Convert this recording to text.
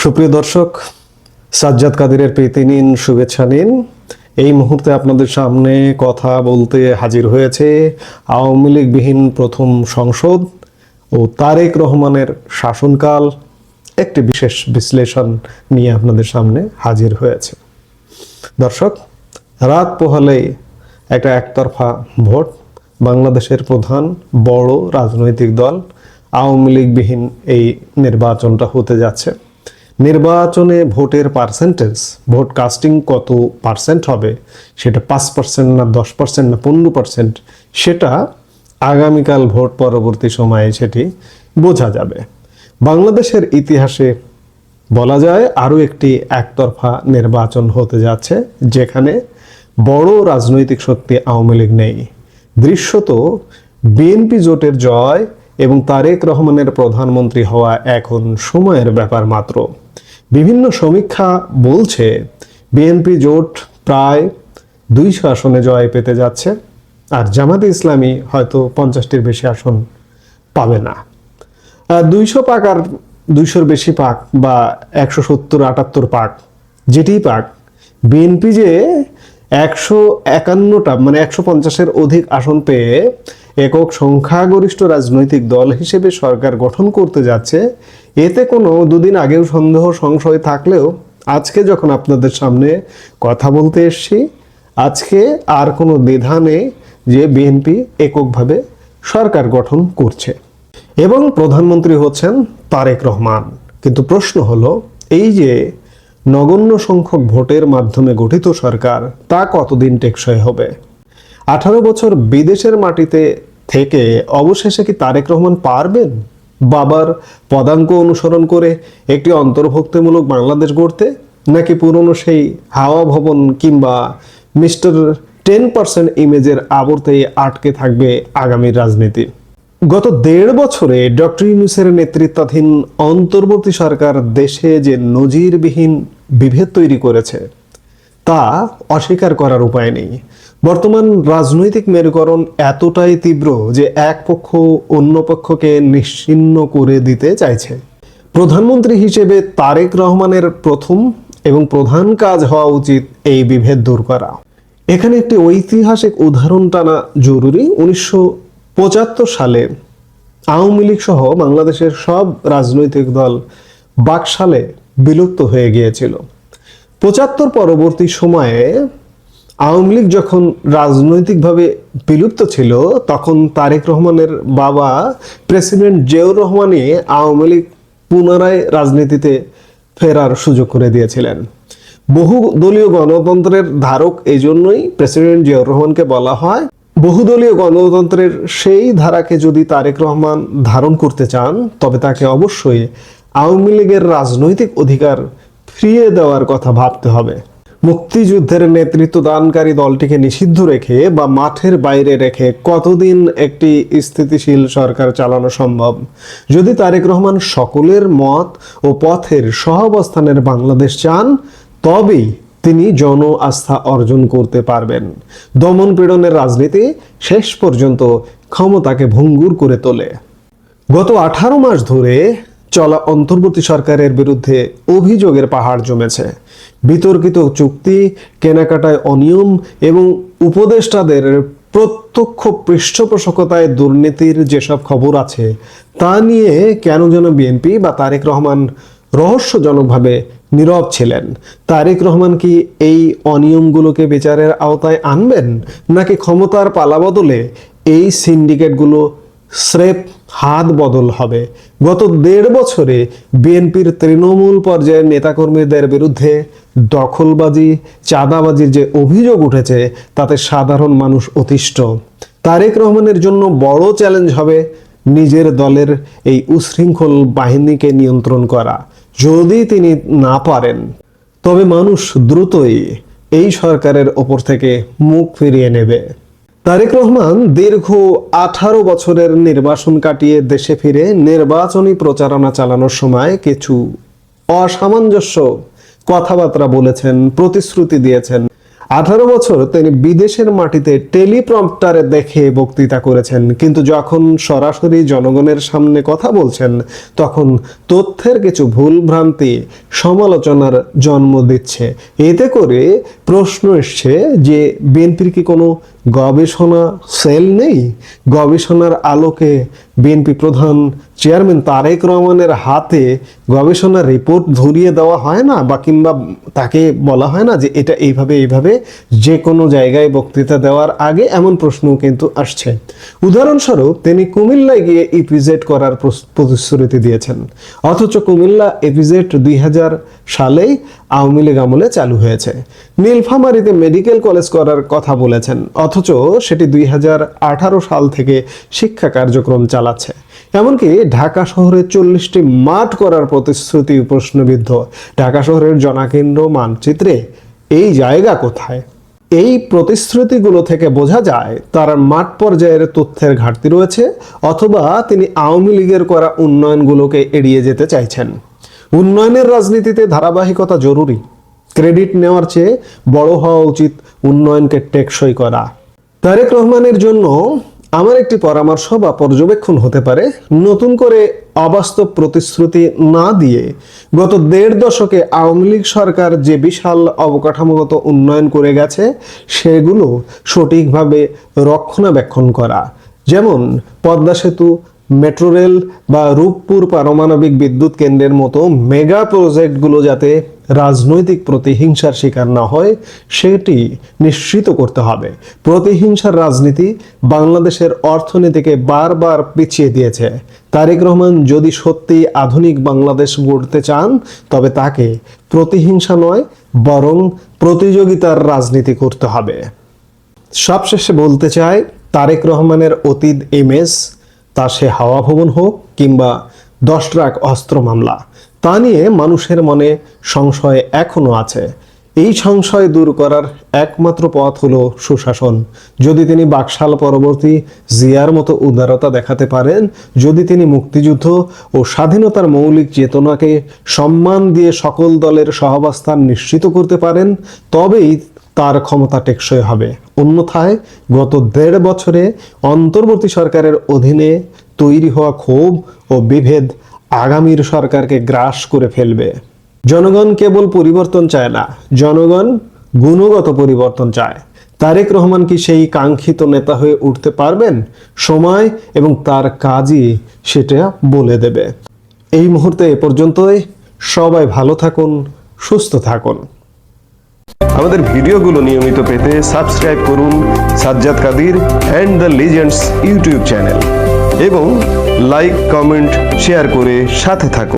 সুপ্রিয় দর্শক, সাজ্জাদ কাদিরের প্রীতি নিন, শুভেচ্ছা নিন। এই মুহূর্তে আপনাদের সামনে কথা বলতে হাজির হয়েছে আওয়ামী লীগবিহীন প্রথম সংসদ ও তারেক রহমানের শাসনকাল, একটি বিশেষ বিশ্লেষণ নিয়ে আপনাদের সামনে হাজির হয়েছে। দর্শক, রাত পোহালেই একটা একতরফা ভোট, বাংলাদেশের প্রধান বড় রাজনৈতিক দল আওয়ামী লীগবিহীন এই নির্বাচনটা হতে যাচ্ছে। নির্বাচনে ভোটের পার্সেন্টেজ, ভোট কাস্টিং কত পার্সেন্ট হবে, সেটা 5% না 10% না 15%, সেটা আগামীকাল ভোট পরবর্তী সময়ে সেটি বোঝা যাবে। বাংলাদেশের ইতিহাসে বলা যায় আরও একটি একতরফা নির্বাচন হতে যাচ্ছে, যেখানে বড় রাজনৈতিক শক্তি আওয়ামী লীগ নেই। দৃশ্যত বিএনপি জোটের জয় এবং তারেক রহমানের প্রধানমন্ত্রী হওয়া এখন সময়ের ব্যাপার মাত্র। বিভিন্ন সমীক্ষা বলছে বিএনপি জোট প্রায় 200 আসনে জয় পেতে যাচ্ছে, আর জামাতে ইসলামী হয়তো 50টির বেশি আসন পাবে না। 200 পাক আর 200-র বেশি পাক বা 170-78 পাক, যেটি পাক, বিএনপি যে 151টা মানে 150-এর অধিক আসন পেয়ে একক সংখ্যাগরিষ্ঠ রাজনৈতিক দল হিসেবে সরকার গঠন করতে যাচ্ছে, এতে কোনো দুদিন আগেও সন্দেহ সংশয় থাকলেও আজকে যখন আপনাদের সামনে কথা বলতে এসছি, আজকে আর কোনো দ্বিধা নেই যে বিএনপি এককভাবে সরকার গঠন করছে এবং প্রধানমন্ত্রী হচ্ছেন তারেক রহমান। কিন্তু প্রশ্ন হলো, এই যে নগণ্য সংখ্যক ভোটের মাধ্যমে গঠিত সরকার, তা কতদিন টেকসই হবে? 18 বছর বিদেশের মাটিতে থেকে অবশেষে কি তারেক রহমান পারবেন বাবার পদাঙ্ক অনুসরণ করে একটি অন্তর্ভুক্তিমূলক বাংলাদেশ গড়তে, নাকি পুরনো সেই হাওয়া ভবন কিংবা মিস্টার 10% ইমেজের আবর্তেই আটকে থাকবে আগামীর রাজনীতি? গত 1.5 বছরে ডক্টর ইউনূসের নেতৃত্বাধীন অন্তর্বর্তী সরকার দেশে যে নজিরবিহীন বিভেদ তৈরি করেছে, তা অস্বীকার করার উপায় নেই। বর্তমান রাজনৈতিক মেরুকরণ এতটাই তীব্র যে এক পক্ষ অন্য পক্ষকে নিশ্চিহ্ন করে দিতে চাইছে। প্রধানমন্ত্রী হিসেবে তারেক রহমানের প্রথম এবং প্রধান কাজ হওয়া উচিত এই বিভেদ দূর করা। এখানে একটি ঐতিহাসিক উদাহরণ টানা জরুরি। 1975 সালে আওয়ামী লীগ সহ বাংলাদেশের সব রাজনৈতিক দল বাকশালে বিলুপ্ত হয়ে গিয়েছিল। 75 পরবর্তী সময়ে আওয়ামী লীগ যখন রাজনৈতিকভাবে বিলুপ্ত ছিল, তখন তারেক রহমানের বাবা প্রেসিডেন্ট জিয়াউর রহমানই আওয়ামী লীগ পুনরায় রাজনীতিতে ফেরার সুযোগ করে দিয়েছিলেন। বহুদলীয় গণতন্ত্রের ধারক এই জন্যই প্রেসিডেন্ট জিয়াউর রহমানকে বলা হয়। বহুদলীয় গণতন্ত্রের সেই ধারাকে যদি তারেক রহমান ধারণ করতে চান, তবে তাকে অবশ্যই আওয়ামী লীগের রাজনৈতিক অধিকার ফিরিয়ে দেওয়ার কথা ভাবতে হবে। মুক্তিযুদ্ধের নেতৃত্ব দানকারী দলটিকে নিষিদ্ধ রেখে বা মাঠের বাইরে রেখে কতদিন একটি স্থিতিশীল সরকার চালানো সম্ভব? যদি তারেক রহমান সকলের মত ও পথের সহাবস্থানের বাংলাদেশ চান, তবেই তিনি জন আস্থা অর্জন করতে পারবেন। দমন পীড়নের রাজনীতি শেষ পর্যন্ত ক্ষমতাকে ভঙ্গুর করে তোলে। গত 18 মাস ধরে চলা অন্তর্বর্তী সরকারের বিরুদ্ধে অভিযোগের পাহাড় জমেছে। বিতর্কিত চুক্তি, কেনাকাটায় অনিয়ম এবং উপদেষ্টাদের প্রত্যক্ষ পৃষ্ঠপোষকতায় দুর্নীতির যেসব খবর আছে, তা নিয়ে কেন যেন বিএনপি বা তারেক রহমান রহস্যজনকভাবে নীরব ছিলেন। তারেক রহমান কি এই অনিয়মগুলোকে বিচারের আওতায় আনবেন, নাকি ক্ষমতার পালাবদলে এই সিন্ডিকেটগুলো স্রেফ হাত বদল হবে? গত 1.5 বছরে বিএনপির তৃণমূল পর্যায়ের নেতাকর্মীদের বিরুদ্ধে দখলবাজি, চাঁদাবাজির যে অভিযোগ উঠেছে, তাতে সাধারণ মানুষ অতিষ্ঠ। তারেক রহমানের জন্য বড় চ্যালেঞ্জ হবে নিজের দলের এই উশৃঙ্খল বাহিনীকে নিয়ন্ত্রণ করা। যদি তিনি না পারেন, তবে মানুষ দ্রুতই এই সরকারের ওপর থেকে মুখ ফিরিয়ে নেবে। তারেক রহমান দীর্ঘ 18 বছরের নির্বাসন কাটিয়ে দেশে ফিরে নির্বাচনী প্রচারণা চালানোর সময় কিছু অসামঞ্জস্য কথাবার্তা বলেছেন, প্রতিশ্রুতি দিয়েছেন। 18 বছর তিনি বিদেশের মাটিতে টেলিপ্রম্পটারে দেখে বক্তৃতা করেছেন, কিন্তু যখন সরাসরি জনগণের সামনে কথা বলছেন তখন তথ্যের কিছু ভুলভ্রান্তি সমালোচনার জন্ম দিচ্ছে। এতে করে প্রশ্ন এসছে যে বিএনপির কি কোনো গবেষণা সেল নেই? গবেষণার আলোকে বিএনপি প্রধান চেয়ারম্যান তারেক রহমানের হাতে গবেষণার রিপোর্ট ধরিয়ে দেওয়া হয় না, বা কিংবা তাকে বলা হয় না যে এটা এইভাবে যে কোনো জায়গায় বক্তৃতা দেওয়ার আগে? এমন প্রশ্নও কিন্তু আসছে। উদাহরণস্বরূপ তিনি কুমিল্লায় গিয়ে ইপিজেড করার প্রতিশ্রুতি দিয়েছেন, অথচ কুমিল্লা ইপিজেড 2000 সালেই আওয়ামী লীগ আমলে চালু হয়েছে। নীলফামারীতে মেডিকেল কলেজ করার কথা বলেছেন, অথচ সেটি 2018 সাল থেকে শিক্ষা কার্যক্রম চালাচ্ছে। এমনকি ঢাকা শহরে 40টি মাঠ করার প্রতিশ্রুতি প্রশ্নবিদ্ধ। ঢাকা শহরের জনকেন্দ্র মানচিত্রে এই জায়গা কোথায়? এই প্রতিশ্রুতিগুলো থেকে বোঝা যায় তার মাঠ পর্যায়ের তথ্যের ঘাটতি রয়েছে, অথবা তিনি আওয়ামী লীগের করা উন্নয়নগুলোকে এড়িয়ে যেতে চাইছেন। উন্নয়নের রাজনীতিতে ধারাবাহিকতা জরুরি। ক্রেডিট নেওয়ার চেয়ে বড় হওয়া উচিত উন্নয়নকে টেকসই করা। তারেক রহমানের জন্য আমার একটি পরামর্শ বা পর্যবেক্ষণ হতে পারে, নতুন করে অবাস্তব প্রতিশ্রুতি না দিয়ে গত 1.5 দশকে আওয়ামী লীগ সরকার যে বিশাল অবকাঠামোগত উন্নয়ন করে গেছে সেগুলো সঠিকভাবে রক্ষণাবেক্ষণ করা। যেমন পদ্মা সেতু, মেট্রো রেল বা রূপপুর পারমাণবিক বিদ্যুৎ কেন্দ্রের মতো মেগা প্রজেক্টগুলো যাতে রাজনৈতিক প্রতিহিংসার শিকার না হয় সেটি নিশ্চিত করতে হবে। প্রতিহিংসার রাজনীতি বাংলাদেশের অর্থনীতিকে বারবার পিছিয়ে দিয়েছে। তারেক রহমান যদি সত্যি আধুনিক বাংলাদেশ গড়তে চান তবে তাকে প্রতিহিংসা নয় বরং প্রতিযোগিতার রাজনীতি করতে হবে। সবশেষে বলতে চাই, তারেক রহমানের অতীত ইমেজ, তা সে হাওয়া ভবন হোক কিংবা 10 ট্রাক অস্ত্র মামলা, তা নিয়ে মানুষের মনে সংশয় এখনো আছে। এই সংশয় দূর করার একমাত্র পথ হলো সুশাসন। যদি তিনি বাকশাল পরবর্তী জিয়ার মতো উদারতা দেখাতে পারেন, যদি তিনি মুক্তিযুদ্ধ ও স্বাধীনতার মৌলিক চেতনাকে সম্মান দিয়ে সকল দলের সহাবস্থান নিশ্চিত করতে পারেন, তবেই তার ক্ষমতা টেকসই হবে। অন্যথায় গত 1.5 বছরে অন্তর্বর্তী সরকারের অধীনে তৈরি হওয়া ক্ষোভ ও বিভেদ আগামীর সরকারকে গ্রাস করে ফেলবে। জনগণ কেবল পরিবর্তন চায় না, জনগণ গুণগত পরিবর্তন চায়। তারেক রহমান কি সেই কাঙ্ক্ষিত নেতা হয়ে উঠতে পারবেন? সময় এবং তার কাজই সেটা বলে দেবে। এই মুহূর্তে এ পর্যন্তই। সবাই ভালো থাকুন, সুস্থ থাকুন। আমাদের ভিডিওগুলো নিয়মিত পেতে সাবস্ক্রাইব করুন Sajjad Kadir and the legends YouTube channel এবং লাইক, কমেন্ট, শেয়ার করে সাথে থাকুন।